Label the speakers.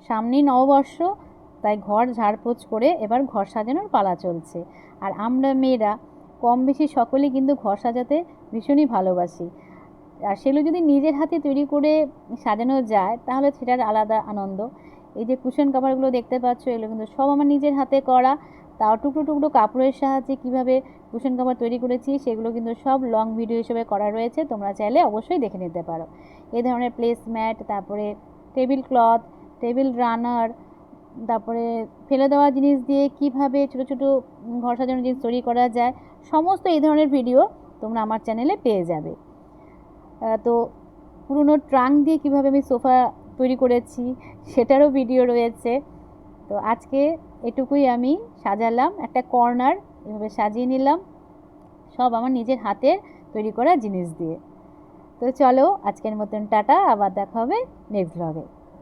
Speaker 1: সামনেই নববর্ষ, তাই ঘর ঝাড়পোছ করে এবার ঘর সাজানোর পালা চলছে। আর আমরা মেয়েরা কম বেশি সকলেই কিন্তু ঘর সাজাতে ভীষণই ভালোবাসি। আর সেগুলো যদি নিজের হাতে তৈরি করে সাজানো যায় তাহলে সেটার আলাদা আনন্দ। এই যে কুশন কাভারগুলো দেখতে পাচ্ছ, এগুলো কিন্তু সব আমার নিজের হাতে করা। তাও টুকরো টুকরো কাপড়ের সাহায্যে কীভাবে কুশন কাভার তৈরি করেছি সেগুলো কিন্তু সব লং ভিডিও হিসেবে করা রয়েছে, তোমরা চাইলে অবশ্যই দেখে নিতে পারো। এই ধরনের প্লেসম্যাট, তারপরে টেবিল ক্লথ, টেবিল রানার, তারপরে ফেলে দেওয়া জিনিস দিয়ে কিভাবে ছোটো ছোটো ঘর সাজানোর জিনিস তৈরি করা যায়, সমস্ত এই ধরনের ভিডিও তোমরা আমার চ্যানেলে পেয়ে যাবে। তো পুরনো ট্রাঙ্ক দিয়ে কীভাবে আমি সোফা তৈরি করেছি সেটারও ভিডিও রয়েছে। তো আজকে এটুকুই আমি সাজালাম, একটা কর্নার এভাবে সাজিয়ে নিলাম সব আমার নিজের হাতের তৈরি করা জিনিস দিয়ে। তো চলো আজকের মতন টাটা, আবার দেখা হবে নেক্সট ব্লগে।